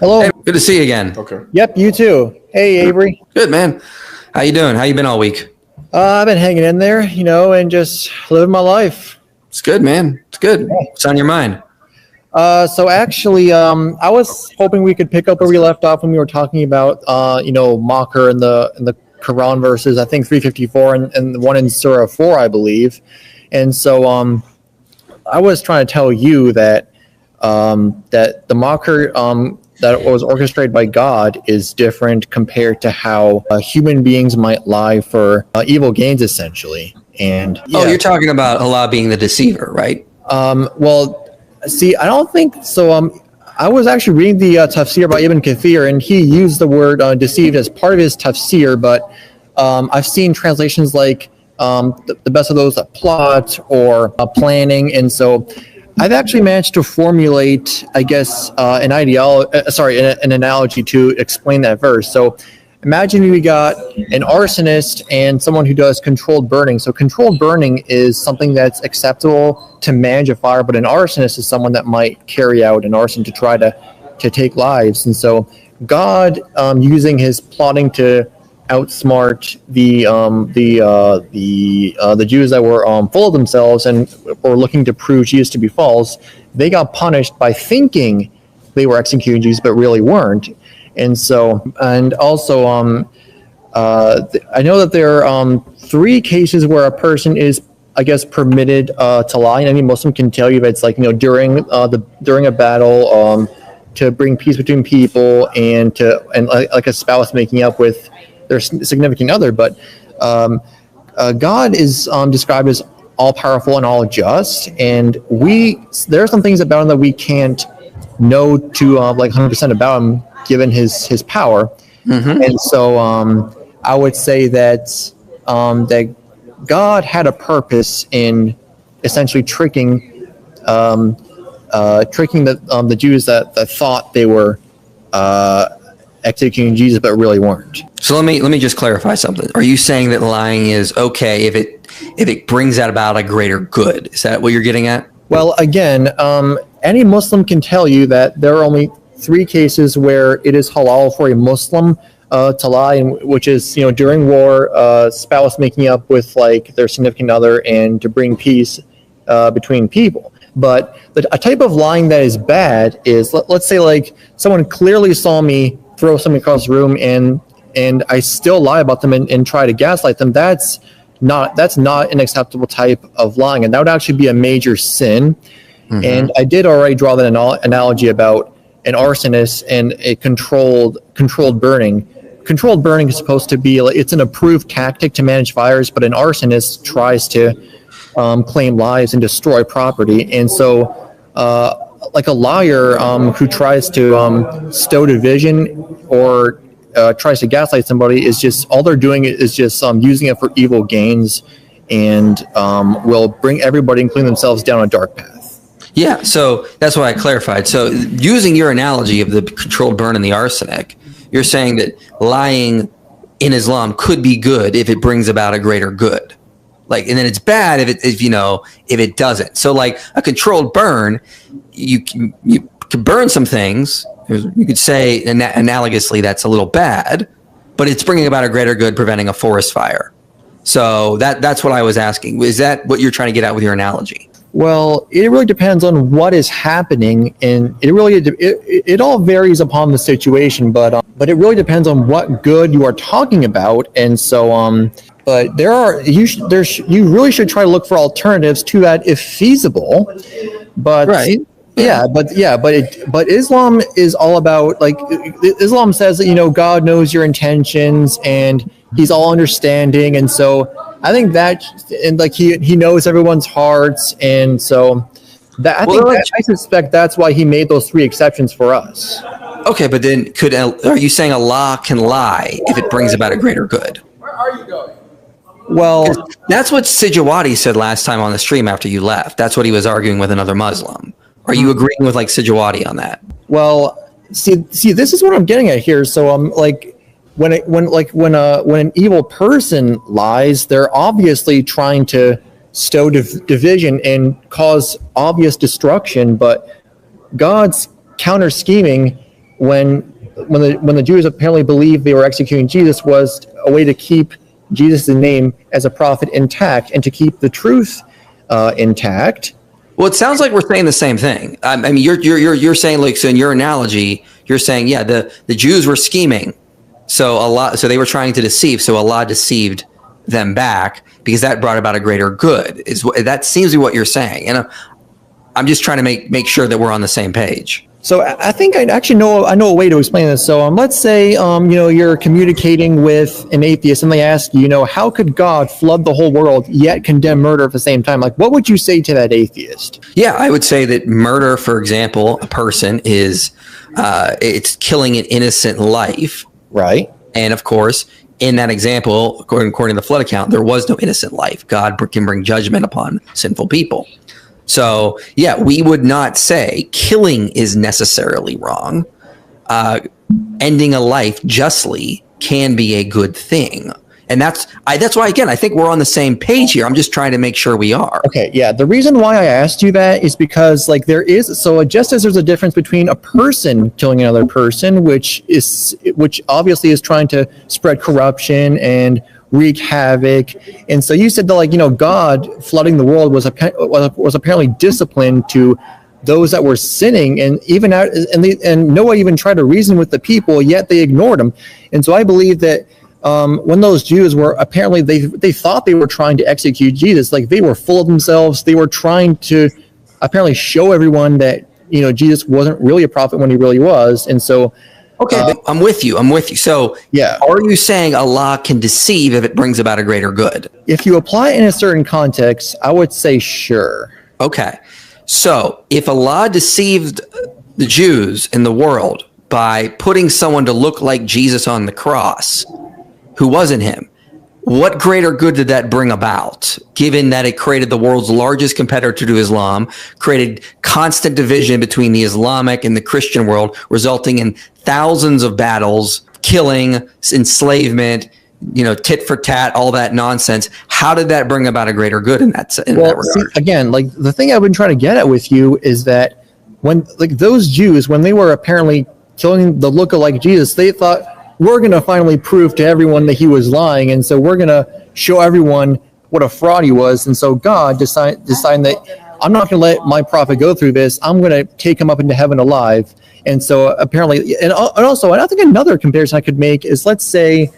Hello. Hey, good to see you again. Okay. Yep, you too. Hey, Avery. Good, man. How you doing? How you been all week? I've been hanging in there, and just living my life. It's good, man. It's good. What's on your mind? So actually, I was hoping we could pick up where we left off when we were talking about, Mocker and the Quran verses. I think 354 and the one in Surah 4, I believe. And so, I was trying to tell you that that the Mocker that was orchestrated by God is different compared to how human beings might lie for evil gains, essentially. And Oh, you're talking about Allah being the deceiver, right? well, see, I don't think so. I was actually reading the tafsir by Ibn Kathir, and he used the word deceived as part of his tafsir, but I've seen translations like the best of those that plot or planning, and so I've actually managed to formulate, I guess, an analogy to explain that verse. So imagine we got an arsonist and someone who does controlled burning. So controlled burning is something that's acceptable to manage a fire, but an arsonist is someone that might carry out an arson to try to take lives. And so God, using his plotting to outsmart the Jews that were full of themselves and were looking to prove Jesus to be false, they got punished by thinking they were executing Jesus, but really weren't. And so, and also, I know that there are 3 cases where a person is, I guess, permitted to lie. And any Muslim can tell you that it's like, during a battle, to bring peace between people, and like a spouse making up with their significant other. But God is described as all powerful and all just, and there are some things about him that we can't know to like 100% about him, given his power. Mm-hmm. And so I would say that that God had a purpose in essentially tricking the Jews that thought they were executing Jesus, but really weren't. So let me just clarify something. Are you saying that lying is okay if it brings about a greater good? Is that what you're getting at? Well, again, any Muslim can tell you that there are only 3 cases where it is halal for a Muslim to lie, which is, during war, spouse making up with like their significant other and to bring peace between people. But a type of lying that is bad is, let's say, like someone clearly saw me throw something across the room and I still lie about them and try to gaslight them. That's not an acceptable type of lying, and that would actually be a major sin. Mm-hmm. And I did already draw that analogy about an arsonist and a controlled burning. Controlled burning is supposed to be it's an approved tactic to manage fires, but an arsonist tries to claim lives and destroy property. And so like a liar who tries to stow division or tries to gaslight somebody is just, all they're doing is just using it for evil gains, and will bring everybody, including themselves, down a dark path. Yeah, so that's why I clarified. So using your analogy of the controlled burn and the arsenic, you're saying that lying in Islam could be good if it brings about a greater good. And then it's bad if it doesn't. So like a controlled burn, you can burn some things. You could say analogously that's a little bad, but it's bringing about a greater good, preventing a forest fire. So that's what I was asking. Is that what you're trying to get at with your analogy? Well, it really depends on what is happening, and it all varies upon the situation. But it really depends on what good you are talking about, and so but you really should try to look for alternatives to that if feasible. But right. But Islam is all about, like, Islam says that God knows your intentions and he's all understanding, and so I think that, and like he knows everyone's hearts, and so I suspect that's why he made those 3 exceptions for us. Okay, but then are you saying Allah can lie if it brings about a greater good? Where are you going? Well, that's what Sijawati said last time on the stream after you left. That's what he was arguing with another Muslim. Are you agreeing with like Sijawati on that? Well, see, this is what I'm getting at here. So like when an evil person lies, they're obviously trying to stow division and cause obvious destruction. But God's counter scheming when the Jews apparently believed they were executing Jesus was a way to keep Jesus' name as a prophet intact and to keep the truth intact. Well, it sounds like we're saying the same thing. I mean, you're saying, like, so in your analogy, you're saying, yeah, the Jews were scheming, so they were trying to deceive, so Allah deceived them back because that brought about a greater good. That seems to be what you're saying, and I'm just trying to make sure that we're on the same page. So I think I know a way to explain this. So let's say you're communicating with an atheist and they ask you, how could God flood the whole world yet condemn murder at the same time? Like, what would you say to that atheist? Yeah, I would say that murder, for example, a person is it's killing an innocent life, right? And of course, in that example, according to the flood account, there was no innocent life. God can bring judgment upon sinful people. So, yeah, we would not say killing is necessarily wrong. Ending a life justly can be a good thing. And that's why, again, I think we're on the same page here. I'm just trying to make sure we are. Okay, yeah. The reason why I asked you that is because, just as there's a difference between a person killing another person, which obviously is trying to spread corruption and wreak havoc, and so you said that God flooding the world was apparently disciplined to those that were sinning, and Noah even tried to reason with the people, yet they ignored him. And so I believe that when those Jews were apparently they thought they were trying to execute Jesus, like they were full of themselves. They were trying to apparently show everyone that Jesus wasn't really a prophet when he really was, and so. Okay, I'm with you. So, yeah, are you saying Allah can deceive if it brings about a greater good? If you apply it in a certain context, I would say sure. Okay, so if Allah deceived the Jews in the world by putting someone to look like Jesus on the cross, who wasn't him, what greater good did that bring about, given that it created the world's largest competitor to Islam, created constant division between the Islamic and the Christian world, resulting in thousands of battles, killing, enslavement, tit for tat, all that nonsense? How did that bring about a greater good in that regard? See, again, the thing I've been trying to get at with you is that when those Jews, when they were apparently killing the lookalike Jesus, they thought, we're going to finally prove to everyone that he was lying, and so we're going to show everyone what a fraud he was. And so God decided that I'm not going to let my prophet go through this. I'm going to take him up into heaven alive. And so apparently, and also, I think another comparison I could make is, let's say,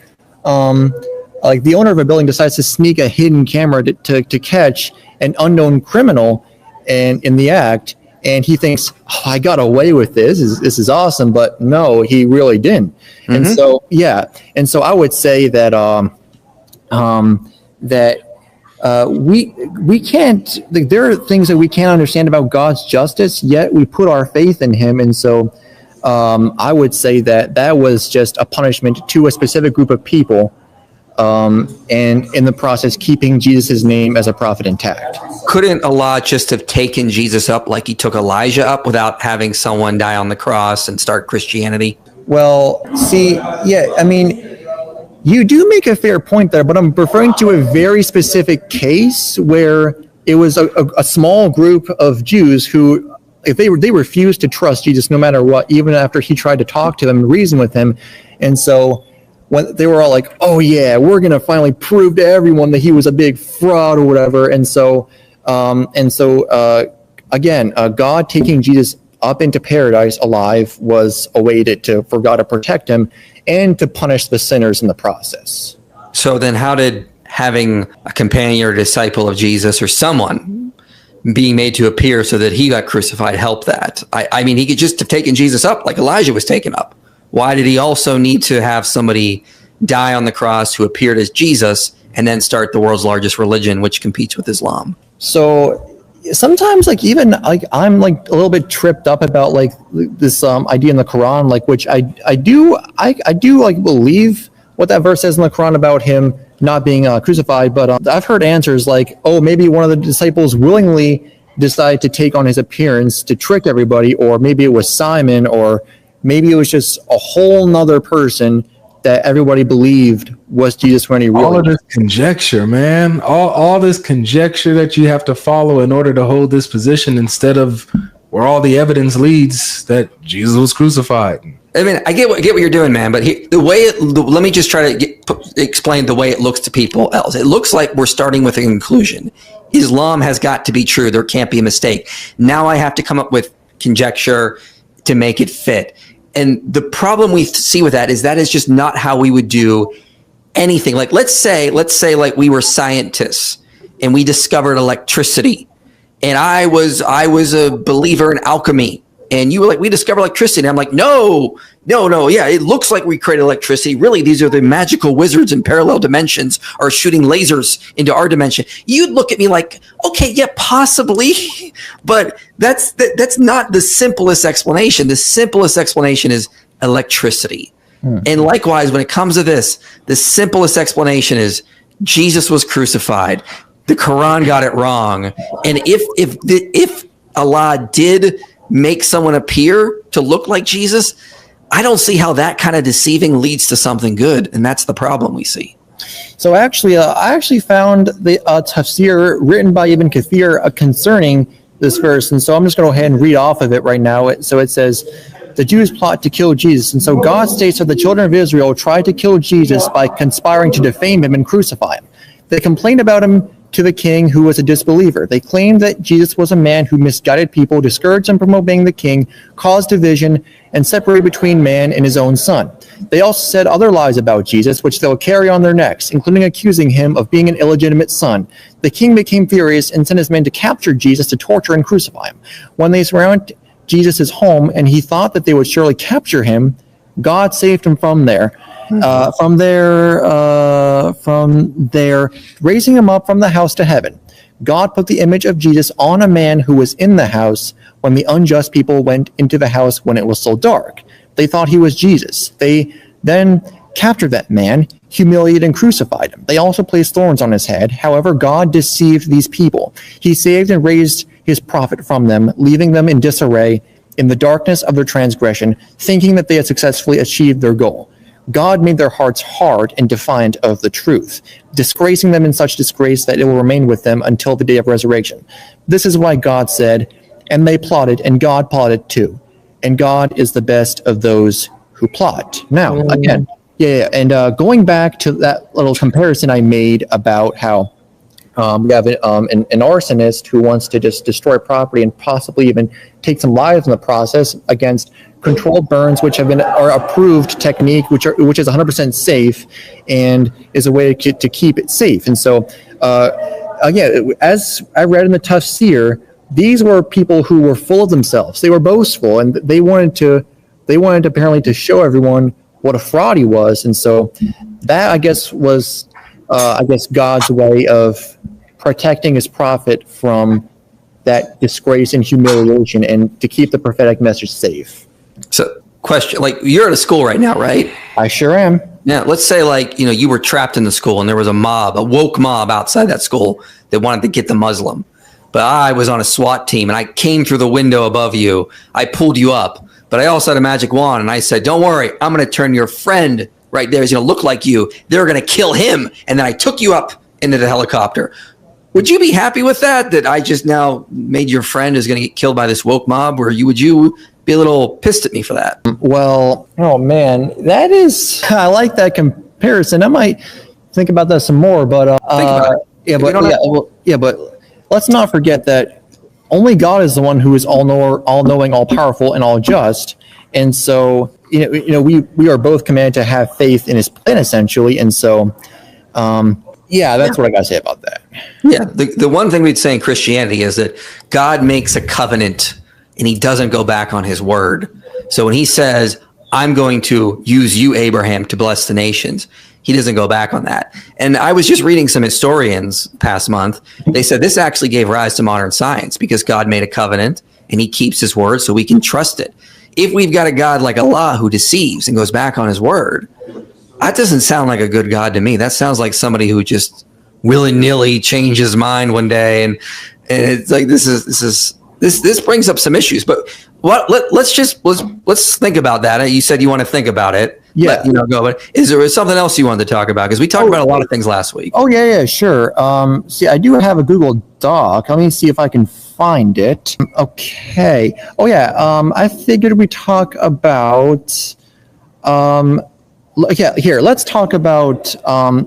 the owner of a building decides to sneak a hidden camera to catch an unknown criminal in the act, and he thinks, I got away with this. This is awesome. But no, he really didn't. Mm-hmm. And so, yeah. And so I would say that we can't, there are things that we can't understand about God's justice, yet we put our faith in him. And so I would say that was just a punishment to a specific group of people, and in the process keeping Jesus' name as a prophet intact. Couldn't Allah just have taken Jesus up like he took Elijah up without having someone die on the cross and start Christianity? Well, see, yeah, I mean, you do make a fair point there, but I'm referring to a very specific case where it was a small group of Jews who, if they refused to trust Jesus no matter what, even after he tried to talk to them and reason with him. And so when they were all like, oh yeah, we're going to finally prove to everyone that he was a big fraud or whatever. And so again, God taking Jesus up into paradise alive was a way for God to protect him and to punish the sinners in the process. So then how did having a companion or disciple of Jesus or someone being made to appear so that he got crucified help that? I mean, he could just have taken Jesus up like Elijah was taken up. Why did he also need to have somebody die on the cross who appeared as Jesus and then start the world's largest religion, which competes with Islam? So sometimes I'm a little bit tripped up about this idea in the Quran, which I do believe what that verse says in the Quran about him not being crucified. But I've heard answers like, oh, maybe one of the disciples willingly decided to take on his appearance to trick everybody, or maybe it was Simon, or maybe it was just a whole nother person that everybody believed was Jesus when he really all of this conjecture, man. All this conjecture that you have to follow in order to hold this position, instead of where all the evidence leads that Jesus was crucified. I mean, I get what you're doing, man. But let me just try to explain the way it looks to people else. It looks like we're starting with a conclusion. Islam has got to be true. There can't be a mistake. Now I have to come up with conjecture to make it fit. And the problem we see with that is just not how we would do anything. Like let's say like we were scientists and we discovered electricity, and I was a believer in alchemy. And you were like, we discovered electricity. And I'm like, no. Yeah, it looks like we created electricity. Really, these are the magical wizards in parallel dimensions are shooting lasers into our dimension. You'd look at me like, okay, yeah, possibly. But that's not the simplest explanation. The simplest explanation is electricity. And likewise, when it comes to this, the simplest explanation is Jesus was crucified. The Quran got it wrong. And if Allah did make someone appear to look like Jesus, I don't see how that kind of deceiving leads to something good, and that's the problem we see. So actually, I actually found the tafsir written by Ibn Kathir concerning this verse, and so I'm just going to go ahead and read off of it right now. So it says, the Jews plot to kill Jesus, and so God states that the children of Israel tried to kill Jesus by conspiring to defame him and crucify him. They complained about him to the king, who was a disbeliever. They claimed that Jesus was a man who misguided people, discouraged them from obeying the king, caused division, and separated between man and his own son. They also said other lies about Jesus, which they'll carry on their necks, including accusing him of being an illegitimate son. The king became furious and sent his men to capture Jesus to torture and crucify him. When they surrounded Jesus' home and he thought that they would surely capture him, God saved him from there, raising him up from the house to heaven. God put the image of Jesus on a man who was in the house when the unjust people went into the house when it was still dark. They thought he was Jesus. They then captured that man, humiliated and crucified him. They also placed thorns on his head. However, God deceived these people. He saved and raised his prophet from them, leaving them in disarray in the darkness of their transgression, thinking that they had successfully achieved their goal. God made their hearts hard and defiant of the truth, disgracing them in such disgrace that it will remain with them until the day of resurrection. This is why God said, and they plotted, and God plotted too. And God is the best of those who plot. Now, again, and going back to that little comparison I made about how we have an arsonist who wants to just destroy property and possibly even take some lives in the process against controlled burns, which are approved technique, which is 100% safe and is a way to keep it safe. And so, again, as I read in the tafsir, these were people who were full of themselves. They were boastful, and they wanted apparently to show everyone what a fraud he was. And so, that I guess was God's way of protecting his prophet from that disgrace and humiliation, and to keep the prophetic message safe. So, question, like, you're at a school right now, right? I sure am. Yeah, let's say, like, you were trapped in the school and there was a woke mob outside that school that wanted to get the Muslim. But I was on a SWAT team and I came through the window above you. I pulled you up, but I also had a magic wand and I said, don't worry, I'm going to turn your friend right there. He's going to look like you. They're going to kill him. And then I took you up into the helicopter. Would you be happy with that I just now made your friend is going to get killed by this woke mob? Or would you be a little pissed at me for that? Well, oh man, I like that comparison. I might think about that some more, but think about it. But let's not forget that only God is the one who is all-knowing, all-powerful, and all-just. And so, we are both commanded to have faith in his plan, essentially. And so, that's what I got to say about that. Yeah, the one thing we'd say in Christianity is that God makes a covenant and he doesn't go back on his word. So when he says, I'm going to use you, Abraham, to bless the nations, he doesn't go back on that. And I was just reading some historians past month. They said this actually gave rise to modern science because God made a covenant and he keeps his word so we can trust it. If we've got a God like Allah who deceives and goes back on his word, that doesn't sound like a good God to me. That sounds like somebody who just willy-nilly changed his mind one day. And it's like, this brings up some issues, but let's think about that. You said you want to think about it. Yeah. Go. But is there something else you wanted to talk about? Because we talked about a lot of things last week. Oh yeah, sure. See, I do have a Google Doc. Let me see if I can find it. Okay. Oh yeah. I figured we talk about Yeah, here, let's talk about,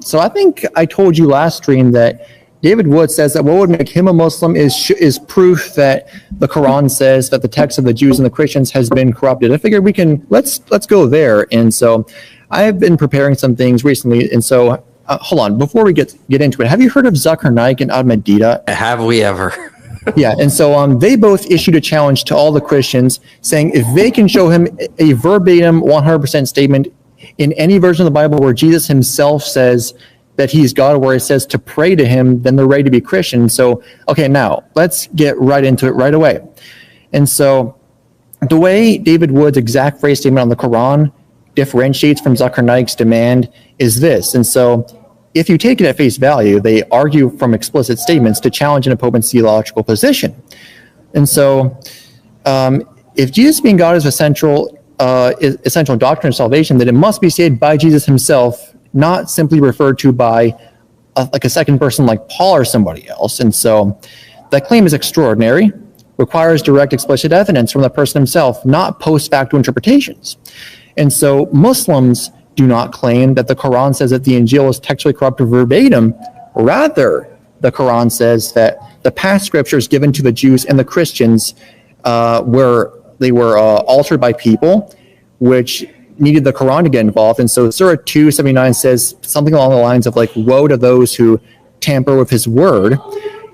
so I think I told you last stream that David Wood says that what would make him a Muslim is proof that the Quran says that the text of the Jews and the Christians has been corrupted. I figured let's go there. And so I have been preparing some things recently. And so, hold on, before we get into it, have you heard of Zakir Naik and Ahmadiyya? Have we ever? Yeah, and so they both issued a challenge to all the Christians saying if they can show him a verbatim 100% statement in any version of the Bible where Jesus himself says that he's God, where it says to pray to him, then they're ready to be Christian. So, okay, now let's get right into it right away. And so the way David Wood's exact phrase statement on the Quran differentiates from Zakir Naik's demand is this. And so if you take it at face value, they argue from explicit statements to challenge an opponent's theological position. And so if Jesus being God is essential doctrine of salvation, then it must be stated by Jesus himself, not simply referred to by a second person like Paul or somebody else. And so that claim is extraordinary, requires direct explicit evidence from the person himself, not post facto interpretations. And so Muslims do not claim that the Quran says that the Injil is textually corrupted verbatim. Rather, the Quran says that the past scriptures given to the Jews and the Christians were altered by people, which needed the Quran to get involved. And so Surah 279 says something along the lines of like, woe to those who tamper with his word.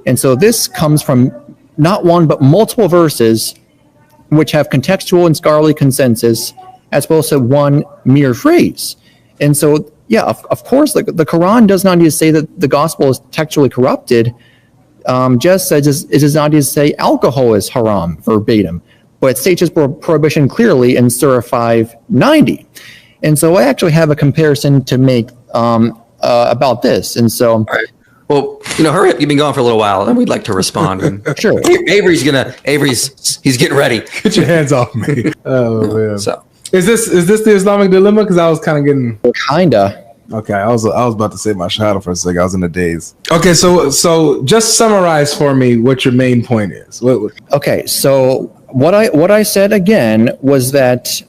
And so this comes from not one, but multiple verses which have contextual and scholarly consensus as opposed to one mere phrase. And so, yeah, of course, the Quran does not need to say that the gospel is textually corrupted, just as it does not need to say alcohol is haram verbatim. But it states its prohibition clearly in Surah 590. And so I actually have a comparison to make about this. And so, all right. Well, hurry up. You've been gone for a little while, and we'd like to respond. Sure. Avery's he's getting ready. Get your hands off me. Oh man. So is this the Islamic dilemma? Because I was kind of getting Okay, I was about to say my shahada for a second. I was in a daze. Okay, so just summarize for me what your main point is. Okay, so what I said again was that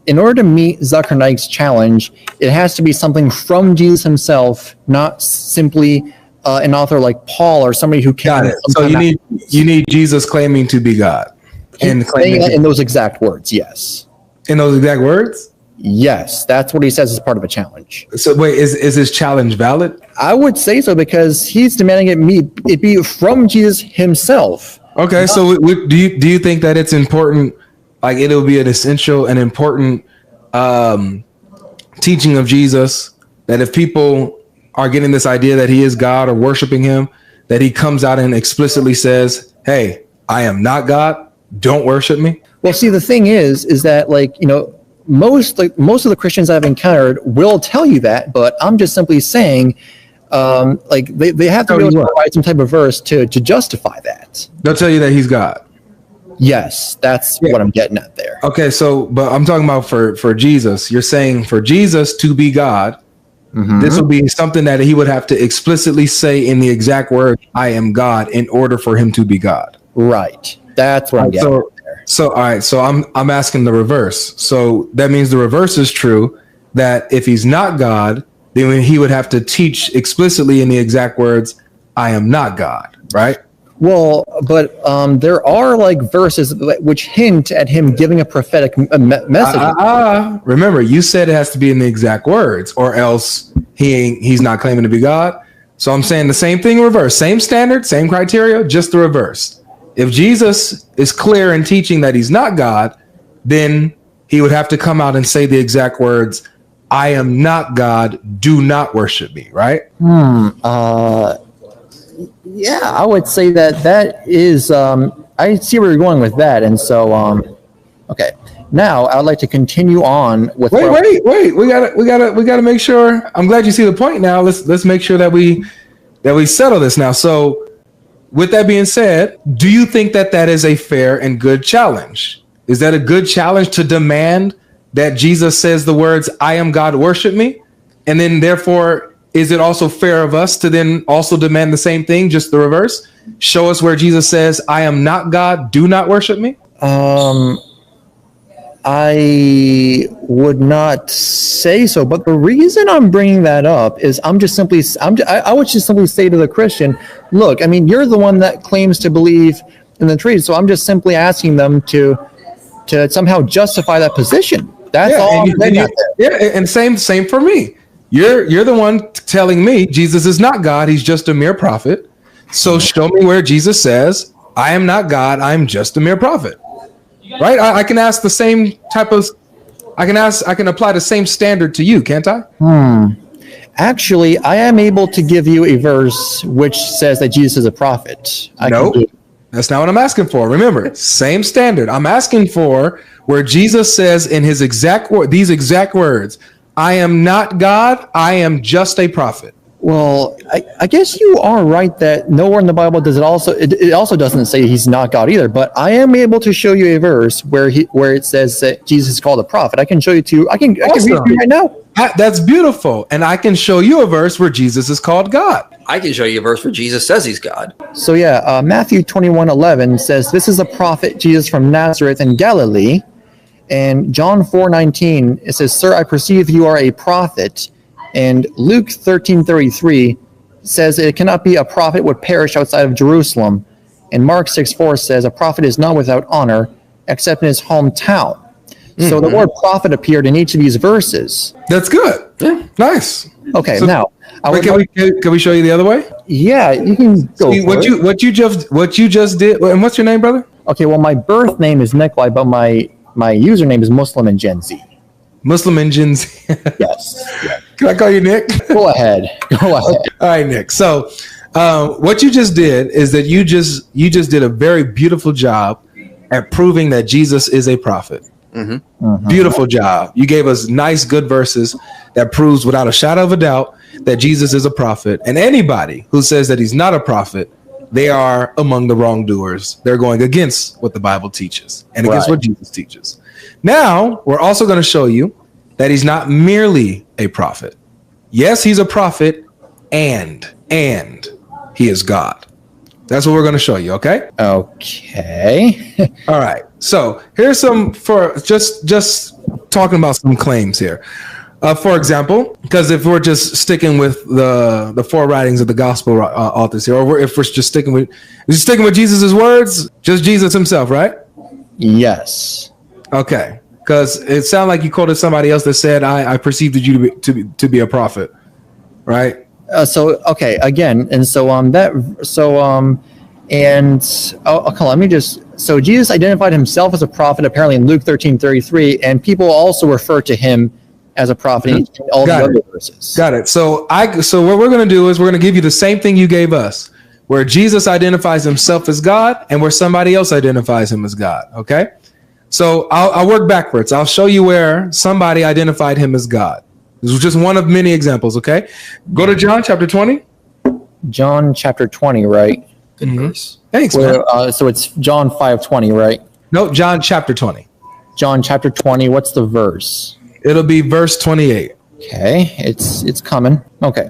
in order to meet Zakir Naik's challenge, it has to be something from Jesus himself, not simply an author like Paul or somebody who can. Got it. So you need Jesus claiming to be God, and claiming in those exact words. Yes. In those exact words. Yes, that's what he says as part of a challenge. So wait, is his challenge valid? I would say so because he's demanding it be from Jesus himself. Okay, so do you think that it's important? Like it'll be an essential and important teaching of Jesus that if people are getting this idea that he is God or worshiping him, that he comes out and explicitly says, "Hey, I am not God. Don't worship me." Well, see, the thing is that most of the Christians I've encountered will tell you that, but I'm just simply saying, they have to be able to provide some type of verse to justify that. They'll tell you that he's God. Yes, that's what I'm getting at there. Okay, but I'm talking about for Jesus. You're saying for Jesus to be God, this will be something that he would have to explicitly say in the exact word, "I am God," in order for him to be God. Right. That's what I'm getting at there. So all right, so I'm asking the reverse. So that means the reverse is true, that if he's not God, then he would have to teach explicitly in the exact words, "I am not God," right? Well, but there are verses which hint at him giving a prophetic message. Remember, you said it has to be in the exact words, or else he's not claiming to be God. So I'm saying the same thing in reverse, same standard, same criteria, just the reverse. If Jesus is clear in teaching that he's not God, then he would have to come out and say the exact words, "I am not God, do not worship me," right? Yeah, I would say that is, I see where you're going with that. And so, okay. Now I would like to continue on with. Wait. We gotta make sure. I'm glad you see the point now. Let's make sure that we settle this now. So with that being said, do you think that is a fair and good challenge? Is that a good challenge to demand that Jesus says the words, "I am God, worship me"? And then therefore, is it also fair of us to then also demand the same thing, just the reverse? Show us where Jesus says, "I am not God, do not worship me"? I would not say so, but the reason I'm bringing that up is I would just simply say to the Christian, look, I mean, you're the one that claims to believe in the Trinity, so I'm just simply asking them to somehow justify that position. That's all I'm getting at there. Yeah, and same for me. You're the one telling me Jesus is not God; he's just a mere prophet. So show me where Jesus says, "I am not God; I am just a mere prophet." Right? I can ask the same type of. I can apply the same standard to you, can't I? Actually, I am able to give you a verse which says that Jesus is a prophet. No, that's not what I'm asking for. Remember, same standard. I'm asking for where Jesus says in his these exact words, "I am not God. I am just a prophet." Well, I guess you are right that nowhere in the Bible does it also. It also doesn't say he's not God either. But I am able to show you a verse where it says that Jesus is called a prophet. I can show you I can read it to you right now. That's beautiful, and I can show you a verse where Jesus is called God. I can show you a verse where Jesus says he's God. So yeah, Matthew 21:11 says, "This is a prophet Jesus from Nazareth in Galilee." And John 4:19 it says, "Sir, I perceive you are a prophet." And Luke 13:33 says it cannot be a prophet would perish outside of Jerusalem. And Mark 6:4 says a prophet is not without honor except in his hometown. So the word prophet appeared in each of these verses. That's good. Yeah, nice. Okay, So, now can we show you the other way? yeah, you can go. See, for it. what you just did. And what's your name, brother? Okay, well, my birth name is Nikolai, but my username is Muslim and Gen Z. Muslim engines. Yes. Can I call you Nick? Go ahead. Go ahead. All right, Nick. So, what you just did is that you just did a very beautiful job at proving that Jesus is a prophet. Beautiful job. You gave us nice, good verses that proves without a shadow of a doubt that Jesus is a prophet. And anybody who says that he's not a prophet, they are among the wrongdoers. They're going against what the Bible teaches and against what Jesus teaches. Now, we're also going to show you that he's not merely a prophet. Yes, he's a prophet, and he is God. That's what we're going to show you, okay? Okay. All right. So here's some for just talking about some claims here. For example, because if we're just sticking with the four writings of the gospel authors here, or if we're just sticking with Jesus' words, just Jesus himself, right? Yes. Okay. Because it sounded like you quoted somebody else that said, "I perceived you to be a prophet," right? Okay, again, and let me just. So Jesus identified himself as a prophet, apparently in Luke 13:33, and people also refer to him as a prophet in all the other verses. Got it. So what we're going to do is we're going to give you the same thing you gave us, where Jesus identifies himself as God and where somebody else identifies him as God. Okay. So I'll work backwards. I'll show you where somebody identified him as God. This was just one of many examples. Okay. Go to John chapter 20. John chapter 20, right? Good verse. Thanks, man. So it's John 5:20, right? No, John chapter 20. John chapter 20. What's the verse? It'll be verse 28. Okay, it's coming. Okay.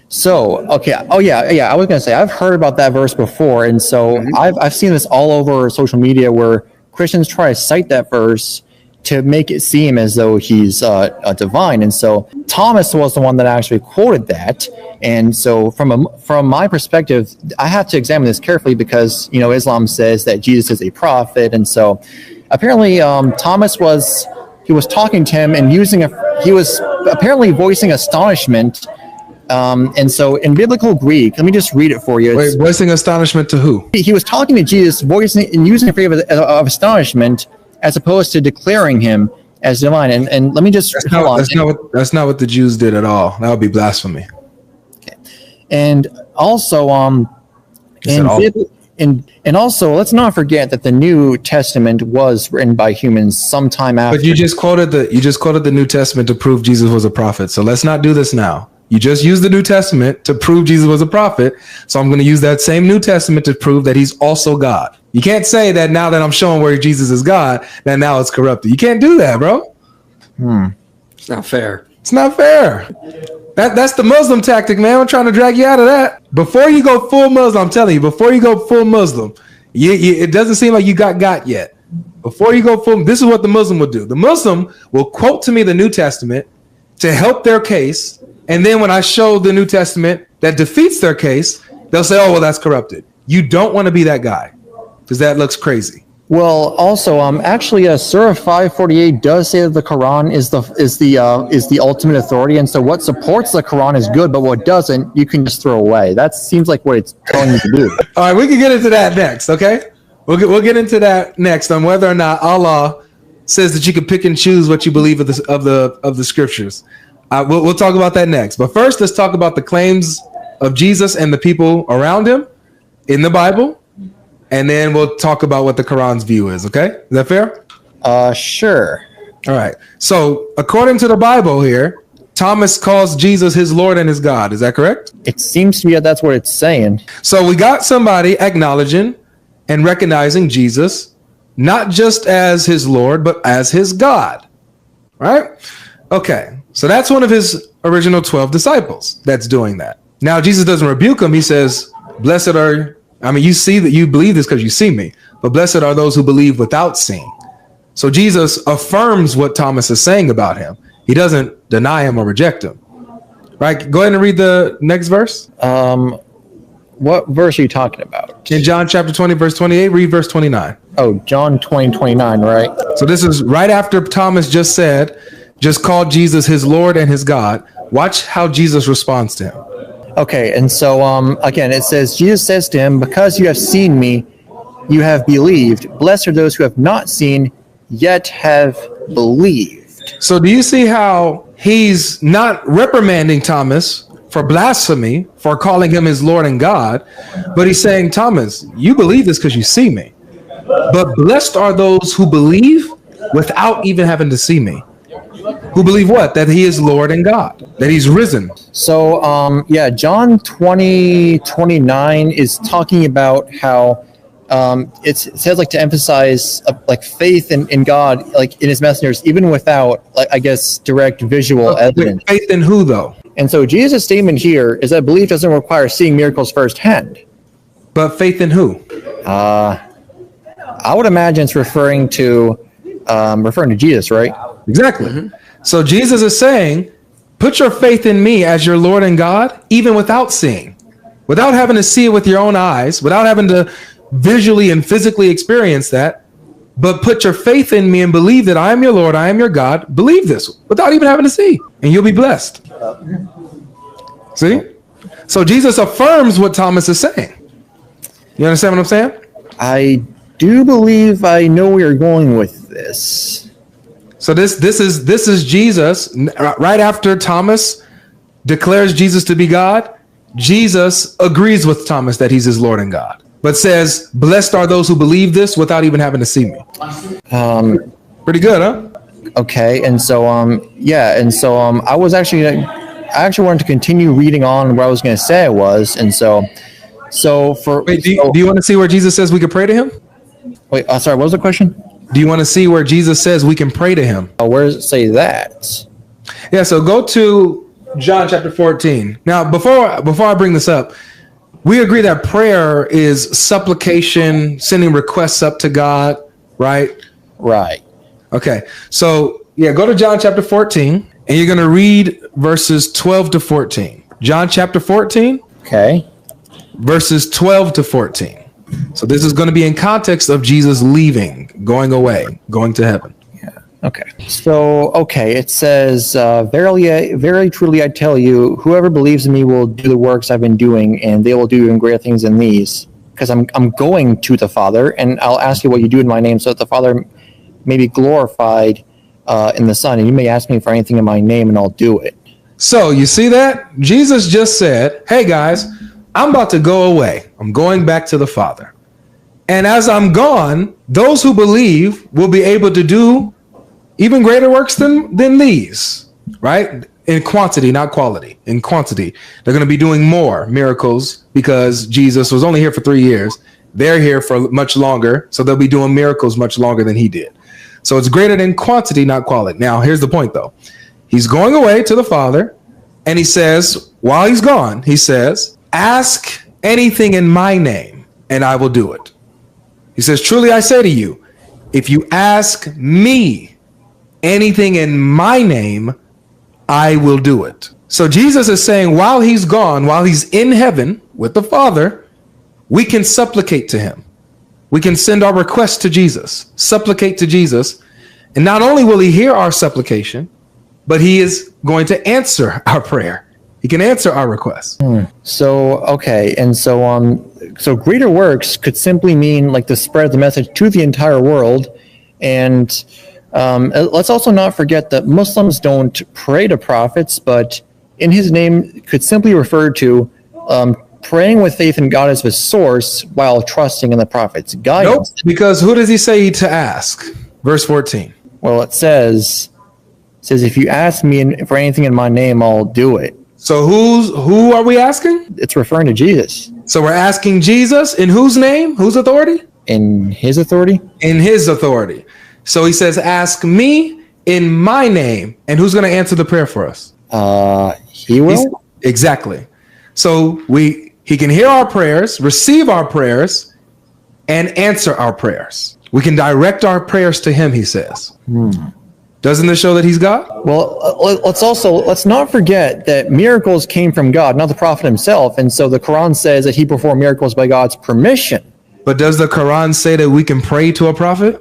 So, okay. Oh yeah. I was gonna say I've heard about that verse before, and so I've seen this all over social media where Christians try to cite that verse to make it seem as though he's divine. And so Thomas was the one that actually quoted that. And so from my perspective, I have to examine this carefully because, Islam says that Jesus is a prophet. And so apparently Thomas was talking to him and he was apparently voicing astonishment. And so in biblical Greek, let me just read it for you. Wait, voicing astonishment to who? He was talking to Jesus, voicing and using a phrase of astonishment as opposed to declaring him as divine. And let me just that's not what the Jews did at all. That would be blasphemy. Okay. And also and also let's not forget that the New Testament was written by humans sometime after. But you just quoted the New Testament to prove Jesus was a prophet. So let's not do this now. You just used the New Testament to prove Jesus was a prophet. So I'm going to use that same New Testament to prove that he's also God. You can't say that now that I'm showing where Jesus is God, that now it's corrupted. You can't do that, bro. It's not fair. It's not fair. That's the Muslim tactic, man. I'm trying to drag you out of that. Before you go full Muslim, I'm telling you, before you go full Muslim, it doesn't seem like you got yet. before you go full, this is what the Muslim will do. The Muslim will quote to me the New Testament to help their case. And then when I show the New Testament that defeats their case, they'll say, oh, well, that's corrupted. You don't want to be that guy because that looks crazy. Well, also, actually, Surah 548 does say that the Quran is the ultimate authority, and so what supports the Quran is good, but what doesn't, you can just throw away. That seems like what it's telling you to do. All right, we can get into that next, okay? We'll get into that next on whether or not Allah says that you can pick and choose what you believe of the scriptures. We'll talk about that next. But first, let's talk about the claims of Jesus and the people around him in the Bible. And then we'll talk about what the Quran's view is, okay? Is that fair? Sure. All right. So, according to the Bible here, Thomas calls Jesus his Lord and his God. Is that correct? It seems to me that's what it's saying. So, we got somebody acknowledging and recognizing Jesus, not just as his Lord, but as his God. Right? Okay. So, that's one of his original 12 disciples that's doing that. Now, Jesus doesn't rebuke him. He says, blessed are... you see that you believe this because you see me, but blessed are those who believe without seeing. So Jesus affirms what Thomas is saying about him. He doesn't deny him or reject him. Right? Go ahead and read the next verse. What verse are you talking about? In John chapter 20, verse 28, read verse 29. Oh, John 20:29, right? So this is right after Thomas just called Jesus his Lord and his God. Watch how Jesus responds to him. Okay, and so again, it says, Jesus says to him, because you have seen me, you have believed. Blessed are those who have not seen, yet have believed. So do you see how he's not reprimanding Thomas for blasphemy, for calling him his Lord and God, but he's saying, Thomas, you believe this because you see me. But blessed are those who believe without even having to see me. Who believe what? That he is Lord and God, that he's risen. So, John 20:29 is talking about how it says like to emphasize like faith in God, like in his messengers, even without, like, I guess, direct visual evidence. Faith in who, though? And so Jesus' statement here is that belief doesn't require seeing miracles firsthand. But faith in who? I would imagine it's referring to Jesus, right? Exactly. Mm-hmm. So Jesus is saying, put your faith in me as your Lord and God, even without seeing, without having to see it with your own eyes, without having to visually and physically experience that, but put your faith in me and believe that I am your Lord, I am your God. Believe this without even having to see, and you'll be blessed. See? So Jesus affirms what Thomas is saying. You understand what I'm saying? I do believe I know where you're going with this. So this is Jesus right after Thomas declares Jesus to be God. Jesus agrees with Thomas that he's his Lord and God, but says, blessed are those who believe this without even having to see me. Pretty good, huh? Okay, and so I wanted to continue reading on where I was going to say I was, and so for wait, do you want to see where Jesus says we can pray to him? Wait, sorry, what was the question? Do you want to see where Jesus says we can pray to him? Where does it say that? Yeah, so go to John chapter 14. Now, before I bring this up, we agree that prayer is supplication, sending requests up to God, right? Right. Okay, so yeah, go to John chapter 14, and you're going to read verses 12 to 14. John chapter 14. Okay. Verses 12 to 14. So this is going to be in context of Jesus leaving, going away, going to heaven. Yeah. Okay. So, it says, verily, truly, I tell you, whoever believes in me will do the works I've been doing, and they will do even greater things than these, because I'm going to the Father, and I'll ask you what you do in my name, so that the Father may be glorified in the Son, and you may ask me for anything in my name, and I'll do it. So you see that? Jesus just said, hey guys, I'm about to go away. I'm going back to the Father. And as I'm gone, those who believe will be able to do even greater works than these, right? In quantity, not quality. In quantity. They're going to be doing more miracles because Jesus was only here for 3 years. They're here for much longer, so they'll be doing miracles much longer than he did. So it's greater than quantity, not quality. Now, here's the point, though. He's going away to the Father, and he says, while he's gone, he says, ask anything in my name, and I will do it. He says, truly I say to you, if you ask me anything in my name, I will do it. So Jesus is saying while he's gone, while he's in heaven with the Father, we can supplicate to him. We can send our request to Jesus, supplicate to Jesus. And not only will he hear our supplication, but he is going to answer our prayer. He can answer our requests. So, okay. And so greater works could simply mean like to spread the message to the entire world. And let's also not forget that Muslims don't pray to prophets, but in his name could simply refer to praying with faith in God as the source while trusting in the prophet's guidance. Nope, because who does he say to ask? Verse 14. Well, it says, if you ask me for anything in my name, I'll do it. So who are we asking? It's referring to Jesus. So we're asking Jesus in whose name? Whose authority? In his authority? In his authority. So he says, ask me in my name. And who's going to answer the prayer for us? He will? Exactly. So he can hear our prayers, receive our prayers, and answer our prayers. We can direct our prayers to him, he says. Doesn't this show that he's God? Well, let's not forget that miracles came from God, not the prophet himself. And so the Quran says that he performed miracles by God's permission. But does the Quran say that we can pray to a prophet?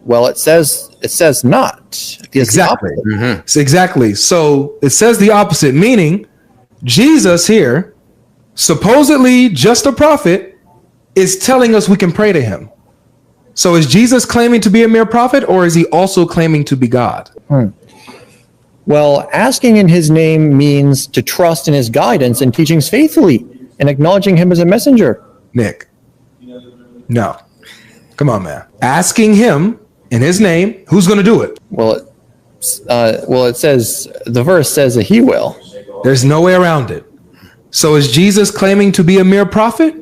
Well, it says not. Exactly. Exactly. So it says the opposite, meaning Jesus here, supposedly just a prophet, is telling us we can pray to him. So is Jesus claiming to be a mere prophet, or is he also claiming to be God? Well, asking in his name means to trust in his guidance and teachings faithfully and acknowledging him as a messenger. Nick, no. Come on, man. Asking him in his name, who's going to do it? Well, it says, the verse says that he will. There's no way around it. So is Jesus claiming to be a mere prophet,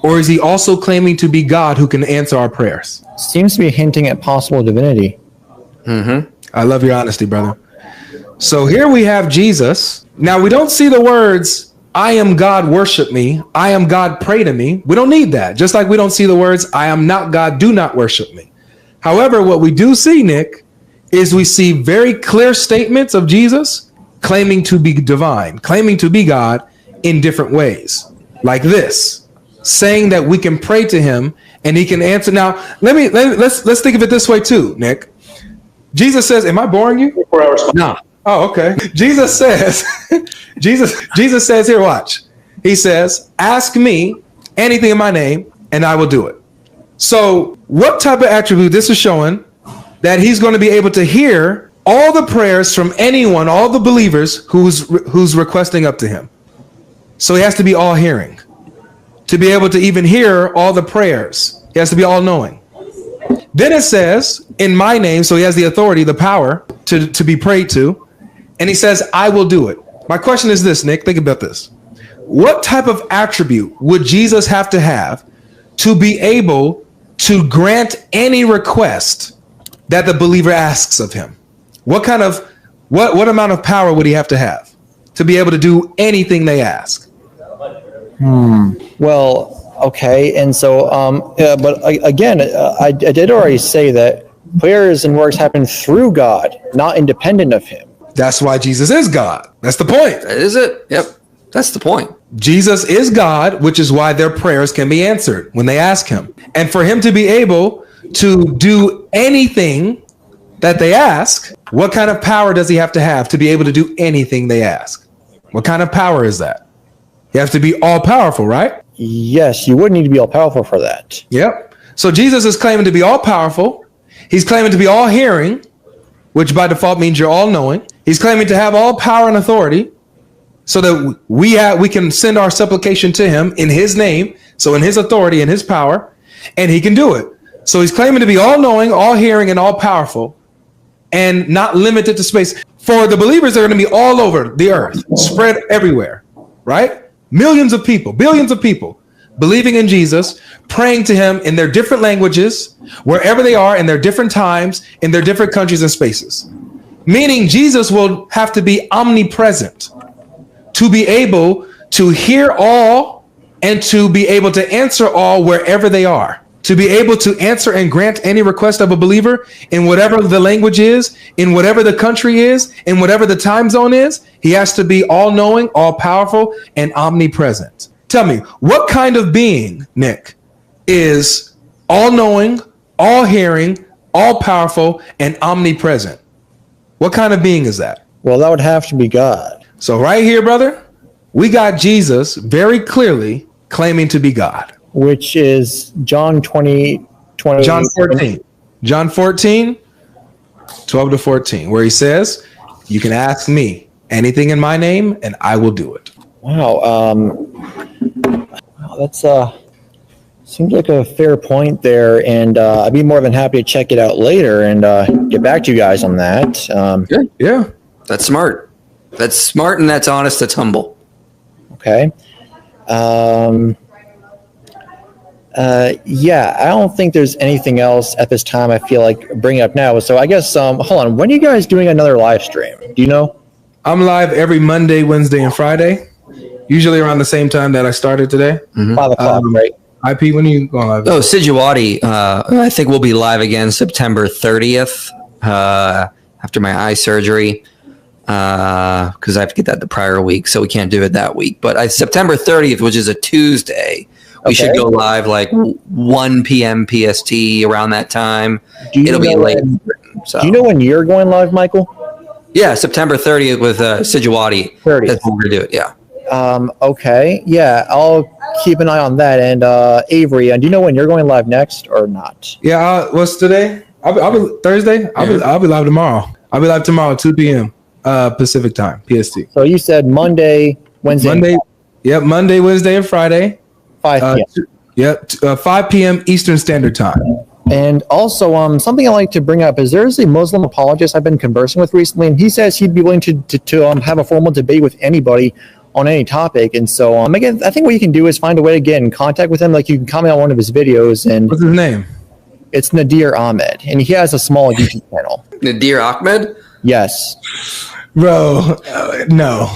or is he also claiming to be God who can answer our prayers? Seems to be hinting at possible divinity. I love your honesty, brother. So here we have Jesus. Now we don't see the words, I am God, worship me. I am God, pray to me. We don't need that. Just like we don't see the words, I am not God, do not worship me. However, what we do see, Nick, is we see very clear statements of Jesus claiming to be divine, claiming to be God in different ways. Like this, saying that we can pray to him and he can answer. Now, let's think of it this way too, Nick. Jesus says, am I boring you? 4 hours. No. Oh, okay. Jesus says, Jesus says here, watch. He says, ask me anything in my name and I will do it. So what type of attribute this is showing that he's going to be able to hear all the prayers from anyone, all the believers who's requesting up to him. So he has to be all hearing. To be able to even hear all the prayers, he has to be all knowing. Then it says, in my name, so he has the authority, the power to be prayed to. And he says, I will do it. My question is this, Nick, think about this. What type of attribute would Jesus have to be able to grant any request that the believer asks of him? What amount of power would he have to be able to do anything they ask? Well, okay. And so, but again, I did already say that prayers and works happen through God, not independent of him. That's why Jesus is God. That's the point. Is it? Yep. That's the point. Jesus is God, which is why their prayers can be answered when they ask him. And for him to be able to do anything that they ask, what kind of power does he have to be able to do anything they ask? What kind of power is that? You have to be all powerful, right? Yes, you would need to be all powerful for that. Yep. So Jesus is claiming to be all powerful. He's claiming to be all hearing, which by default means you're all knowing. He's claiming to have all power and authority so that we can send our supplication to him in his name. So in his authority and his power, and he can do it. So he's claiming to be all knowing, all hearing, and all powerful, and not limited to space. For the believers, they're going to be all over the earth, spread everywhere, right? Millions of people, billions of people believing in Jesus, praying to him in their different languages, wherever they are, in their different times, in their different countries and spaces. Meaning Jesus will have to be omnipresent to be able to hear all and to be able to answer all wherever they are. to be able to answer and grant any request of a believer in whatever the language is, in whatever the country is, in whatever the time zone is. He has to be all-knowing, all-powerful, and omnipresent. Tell me, what kind of being, Nick, is all-knowing, all-hearing, all-powerful, and omnipresent? What kind of being is that? Well, that would have to be God. So right here, brother, we got Jesus very clearly claiming to be God. Which is John 20. John 14. John 14, 12 to 14, where he says, you can ask me anything in my name, and I will do it. Wow. That's seems like a fair point there, and I'd be more than happy to check it out later and get back to you guys on that. Good. Yeah. That's smart. That's smart, and that's honest. That's humble. Okay. Yeah, I don't think there's anything else at this time I feel like bringing up now. So I guess, hold on. When are you guys doing another live stream? Do you know? I'm live every Monday, Wednesday, and Friday, usually around the same time that I started today. 5 o'clock, right? IP, when are you going live? Oh, Sijuwadi, I think we'll be live again September 30th after my eye surgery because I have to get that the prior week, so we can't do it that week. But September 30th, which is a Tuesday, we should go live like 1 p.m. PST around that time. It'll be late. So. Do you know when you're going live, Michael? Yeah, September 30th with Sijuwadi. 30th. That's when we're going to do it, yeah. Okay. Yeah, I'll keep an eye on that. And Avery, do you know when you're going live next or not? Yeah, what's today? I'll be Thursday. I'll be live tomorrow. I'll be live tomorrow, 2 p.m. Pacific time, PST. So you said Monday, Wednesday. Monday, yep, Monday, Wednesday, and Friday. 5 p.m. Yep, 5 p.m. Eastern Standard Time. And also, something I like to bring up is there's a Muslim apologist I've been conversing with recently, and he says he'd be willing to have a formal debate with anybody on any topic. And so, again, I think what you can do is find a way to get in contact with him. Like you can comment on one of his videos, and what's his name? It's Nadir Ahmed, and he has a small YouTube channel. Nadir Ahmed? Yes. Bro, no.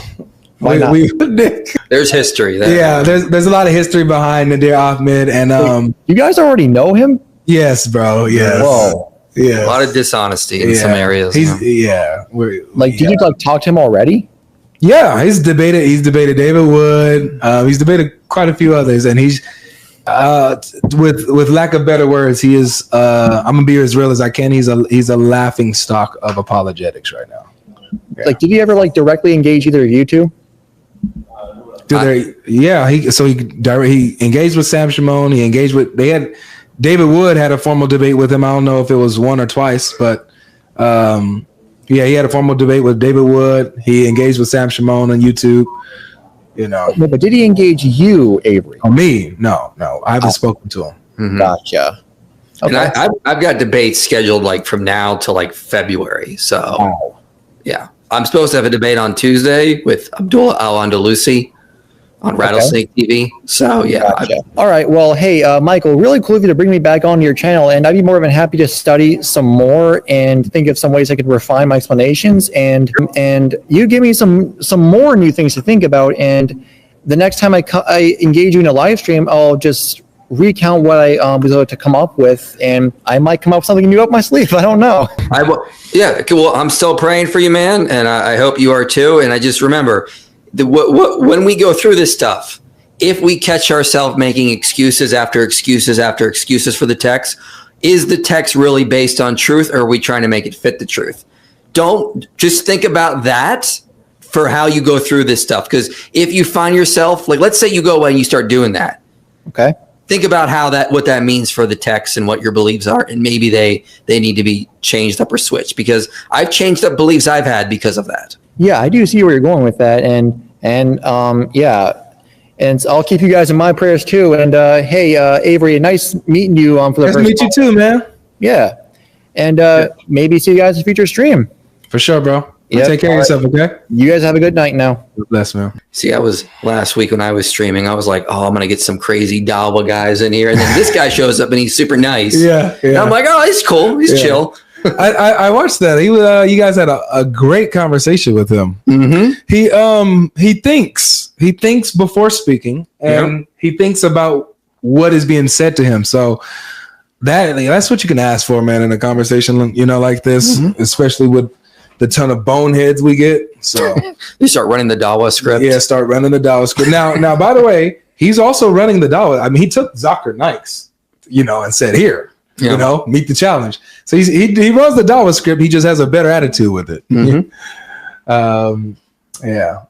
Why not? There's history there. Yeah, there's a lot of history behind Nadir Ahmed, and you guys already know him? Yes, bro. Yes. Whoa. Yeah. A lot of dishonesty in some areas. He's did you talk to him already? Yeah, he's debated David Wood. He's debated quite a few others, and he's with lack of better words, he is. I'm gonna be as real as I can. He's a laughing stock of apologetics right now. Yeah. Like, did he ever directly engage either of you two? He engaged with Sam Shimon. He engaged with David Wood had a formal debate with him. I don't know if it was one or twice, but he had a formal debate with David Wood. He engaged with Sam Shimon on YouTube. No, but did he engage you, Avery? Oh, me? No. I haven't spoken to him. Mm-hmm. Gotcha. Okay. And I've got debates scheduled from now till February. So, yeah. I'm supposed to have a debate on Tuesday with Abdullah Al-Andalusi on Rattlesnake TV. So, yeah. Gotcha. All right. Well, hey, Michael, really cool of you to bring me back onto your channel. And I'd be more than happy to study some more and think of some ways I could refine my explanations. And you give me some more new things to think about. And the next time I engage you in a live stream, I'll just recount what I was able to come up with, and I might come up with something new up my sleeve. I don't know. Yeah. Well, I'm still praying for you, man, and I hope you are too. And I just remember when we go through this stuff, if we catch ourselves making excuses after excuses after excuses for the text, is the text really based on truth, or are we trying to make it fit the truth? Don't just think about that for how you go through this stuff. Because if you find yourself, let's say you go away and you start doing that. Okay. Think about what that means for the text and what your beliefs are, and maybe they need to be changed up or switched, because I've changed up beliefs I've had because of that. Yeah, I do see where you're going with that, and I'll keep you guys in my prayers too. And hey, Avery, nice meeting you for the first time. Nice to meet you too, man. Yeah, and maybe see you guys in a future stream. For sure, bro. Yep. Take care of yourself, okay? You guys have a good night now. Bless, man. See, last week when I was streaming, I was like, oh, I'm going to get some crazy Dawa guys in here. And then this guy shows up and he's super nice. Yeah. And I'm like, oh, he's cool. He's chill. I watched that. You guys had a great conversation with him. Mm-hmm. He thinks before speaking, and he thinks about what is being said to him. So that's what you can ask for, man, in a conversation, you know, like this, especially with the ton of boneheads we get. So you start running the Dawa script. Yeah, start running the Dawa script. Now, by the way, he's also running the Dawa. I mean, he took Zakir Nikes, you know, and said, "Here, you know, meet the challenge." So he runs the Dawa script. He just has a better attitude with it. Yeah.